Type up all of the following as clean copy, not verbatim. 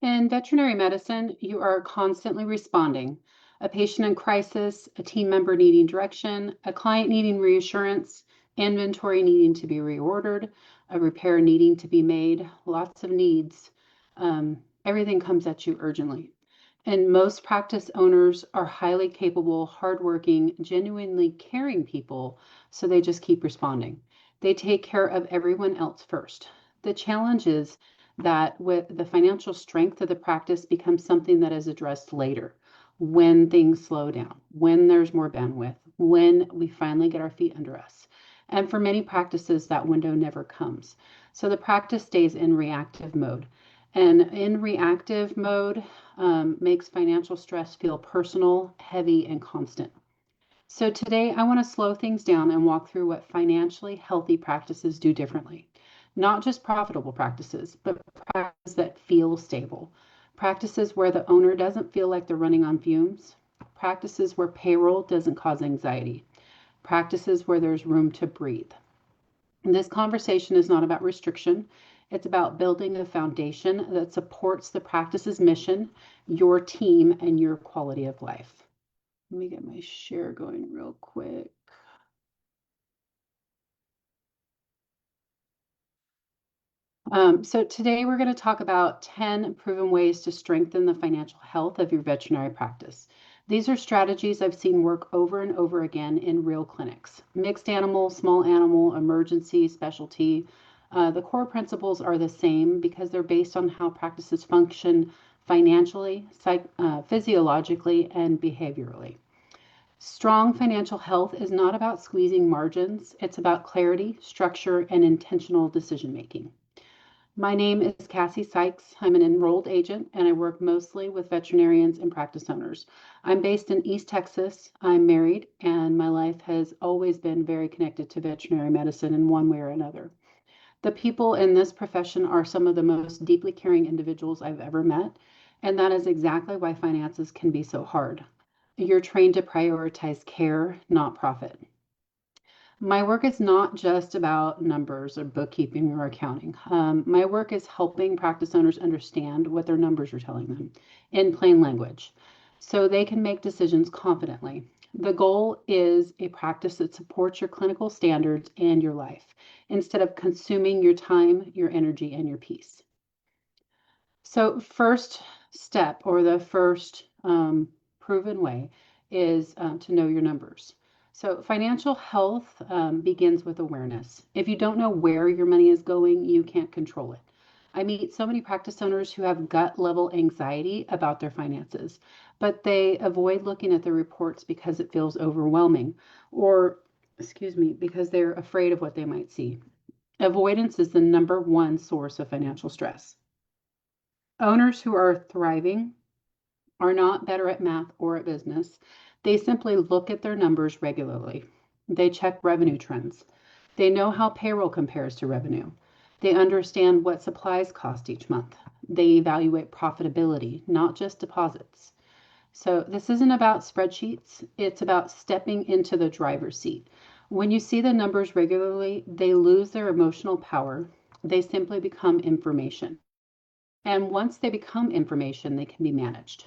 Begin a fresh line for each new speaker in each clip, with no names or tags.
In veterinary medicine, you are constantly responding. A patient in crisis, a team member needing direction, a client needing reassurance, inventory needing to be reordered, a repair needing to be made, lots of needs. Everything comes at you urgently. And most practice owners are highly capable, hardworking, genuinely caring people, so they just keep responding. They take care of everyone else first. The challenge is that with the financial strength of the practice becomes something that is addressed later when things slow down, when there's more bandwidth, when we finally get our feet under us. And for many practices, that window never comes. So the practice stays in reactive mode. And in reactive mode makes financial stress feel personal, heavy, and constant. So today I want to slow things down and walk through what financially healthy practices do differently. Not just profitable practices, but practices that feel stable. Practices where the owner doesn't feel like they're running on fumes. Practices where payroll doesn't cause anxiety. Practices where there's room to breathe. This conversation is not about restriction. It's about building a foundation that supports the practice's mission, your team, and your quality of life. Let me get my share going real quick. So today we're going to talk about 10 proven ways to strengthen the financial health of your veterinary practice. These are strategies I've seen work over and over again in real clinics. Mixed animal, small animal, emergency, specialty. The core principles are the same because they're based on how practices function financially, physiologically, and behaviorally. Strong financial health is not about squeezing margins. It's about clarity, structure, and intentional decision making. My name is Cassie Sykes. I'm an enrolled agent and I work mostly with veterinarians and practice owners. I'm based in East Texas. I'm married and my life has always been very connected to veterinary medicine in one way or another. The people in this profession are some of the most deeply caring individuals I've ever met, and that is exactly why finances can be so hard. You're trained to prioritize care, not profit. My work is not just about numbers or bookkeeping or accounting. My work is helping practice owners understand what their numbers are telling them in plain language so they can make decisions confidently. The goal is a practice that supports your clinical standards and your life instead of consuming your time, your energy, and your peace. So, first step or the first proven way is to know your numbers. So, financial health begins with awareness. If you don't know where your money is going, you can't control it. I meet so many practice owners who have gut level anxiety about their finances, but they avoid looking at the reports because it feels overwhelming, or, excuse me, because they're afraid of what they might see. Avoidance is the number one source of financial stress. Owners who are thriving are not better at math or at business. They simply look at their numbers regularly. They check revenue trends. They know how payroll compares to revenue. They understand what supplies cost each month. They evaluate profitability, not just deposits. So this isn't about spreadsheets. It's about stepping into the driver's seat. When you see the numbers regularly, they lose their emotional power. They simply become information. And once they become information, they can be managed.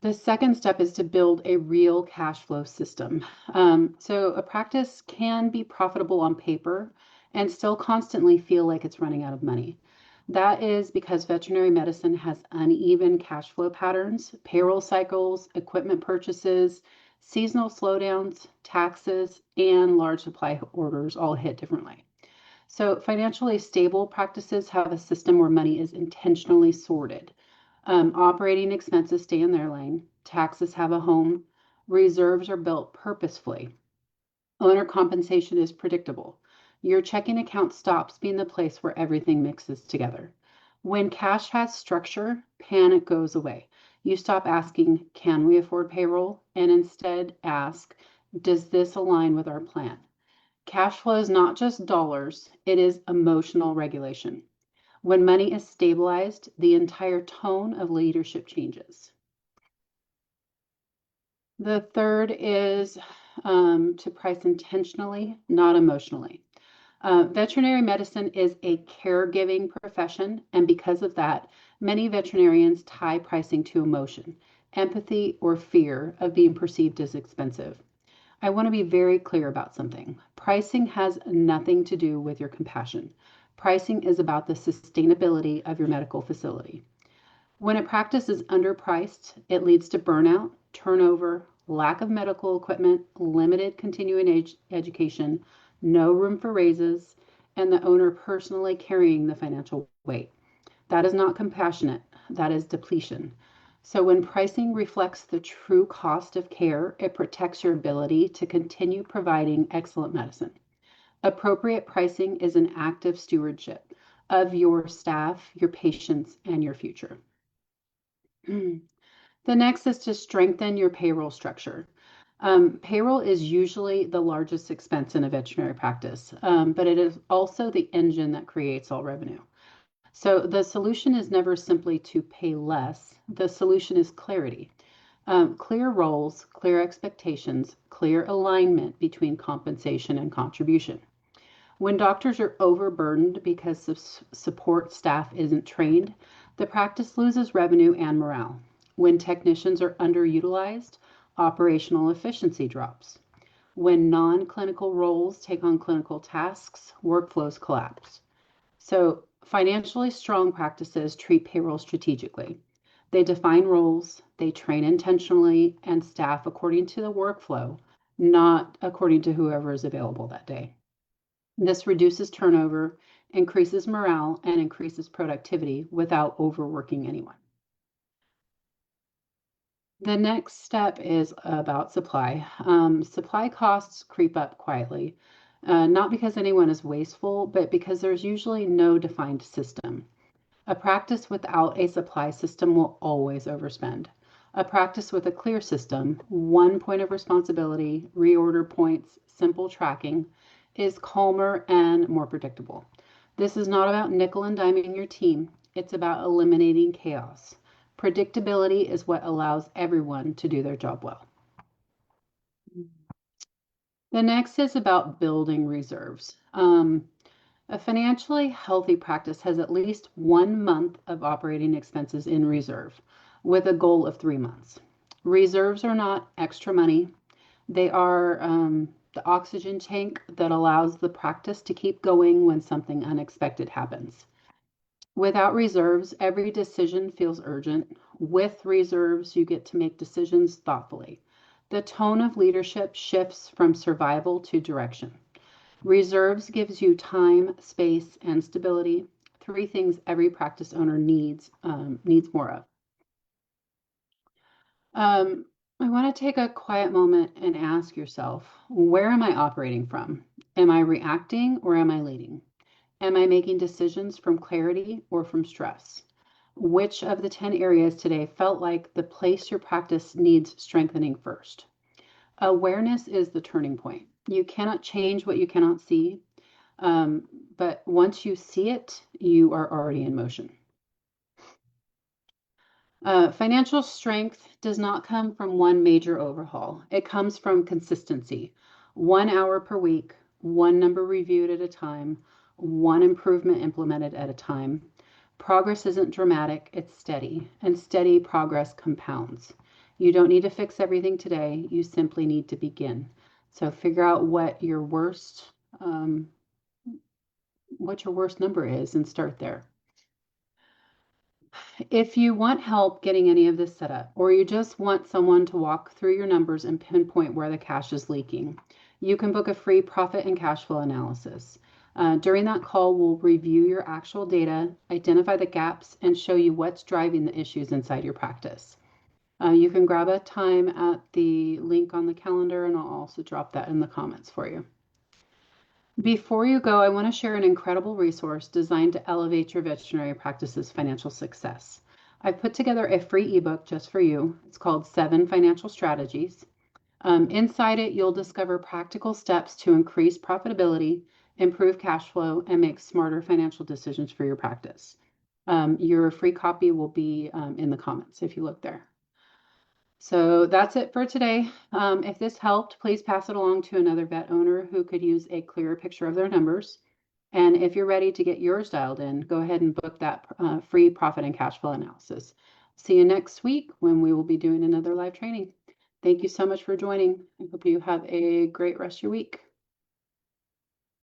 The second step is to build a real cash flow system. So a practice can be profitable on paper and still constantly feel like it's running out of money. That is because veterinary medicine has uneven cash flow patterns, payroll cycles, equipment purchases, seasonal slowdowns, taxes, and large supply orders all hit differently. So financially stable practices have a system where money is intentionally sorted. Operating expenses stay in their lane. Taxes have a home. Reserves are built purposefully. Owner compensation is predictable. Your checking account stops being the place where everything mixes together. When cash has structure, panic goes away. You stop asking, can we afford payroll? And instead ask, does this align with our plan? Cash flow is not just dollars, it is emotional regulation. When money is stabilized, the entire tone of leadership changes. The third is to price intentionally, not emotionally. Veterinary medicine is a caregiving profession, and because of that, Many veterinarians tie pricing to emotion, empathy, or fear of being perceived as expensive. I want to be very clear about something. Pricing has nothing to do with your compassion. Pricing is about the sustainability of your medical facility. When a practice is underpriced, it leads to burnout, turnover, lack of medical equipment, limited continuing education, no room for raises, and the owner personally carrying the financial weight. That is not compassionate, that is depletion. So, when pricing reflects the true cost of care, it protects your ability to continue providing excellent medicine. Appropriate pricing is an active stewardship of your staff, your patients, and your future. The next is to strengthen your payroll structure. Payroll is usually the largest expense in a veterinary practice, but it is also the engine that creates all revenue. So the solution is never simply to pay less. The solution is clarity. Clear roles, clear expectations, clear alignment between compensation and contribution. When doctors are overburdened because support staff isn't trained, the practice loses revenue and morale. When technicians are underutilized, operational efficiency drops. When non-clinical roles take on clinical tasks, workflows collapse. So, financially strong practices treat payroll strategically. They define roles, they train intentionally, and staff according to the workflow, not according to whoever is available that day. This reduces turnover, increases morale, and increases productivity without overworking anyone. The next step is about supply. Supply costs creep up quietly, not because anyone is wasteful, but because there's usually no defined system. A practice without a supply system will always overspend. A practice with a clear system, one point of responsibility, reorder points, simple tracking, is calmer and more predictable. This is not about nickel and diming your team, it's about eliminating chaos. Predictability is what allows everyone to do their job well. The next is about building reserves. A financially healthy practice has at least 1 month of operating expenses in reserve with a goal of 3 months. Reserves are not extra money. They are the oxygen tank that allows the practice to keep going when something unexpected happens. Without reserves, every decision feels urgent. With reserves, you get to make decisions thoughtfully. The tone of leadership shifts from survival to direction. Reserves gives you time, space, and stability. Three things every practice owner needs more of. I want to take a quiet moment and ask yourself, where am I operating from? Am I reacting or am I leading? Am I making decisions from clarity or from stress? Which of the 10 areas today felt like the place your practice needs strengthening first? Awareness is the turning point. You cannot change what you cannot see, but once you see it, you are already in motion. Financial strength does not come from one major overhaul. It comes from consistency. 1 hour per week, one number reviewed at a time, one improvement implemented at a time. Progress isn't dramatic, it's steady, and steady progress compounds. You don't need to fix everything today, you simply need to begin. So figure out what your worst number is and start there. If you want help getting any of this set up, or you just want someone to walk through your numbers and pinpoint where the cash is leaking, you can book a free profit and cash flow analysis. During that call, we'll review your actual data, identify the gaps, and show you what's driving the issues inside your practice. You can grab a time at the link on the calendar, and I'll also drop that in the comments for you. Before you go, I want to share an incredible resource designed to elevate your veterinary practice's financial success. I've put together a free ebook just for you. It's called 7 Financial Strategies. Inside it, you'll discover practical steps to increase profitability, improve cash flow, and make smarter financial decisions for your practice. Your free copy will be in the comments if you look there. So that's it for today. If this helped, please pass it along to another vet owner who could use a clearer picture of their numbers. And if you're ready to get yours dialed in, go ahead and book that free profit and cash flow analysis. See you next week when we will be doing another live training. Thank you so much for joining. I hope you have a great rest of your week.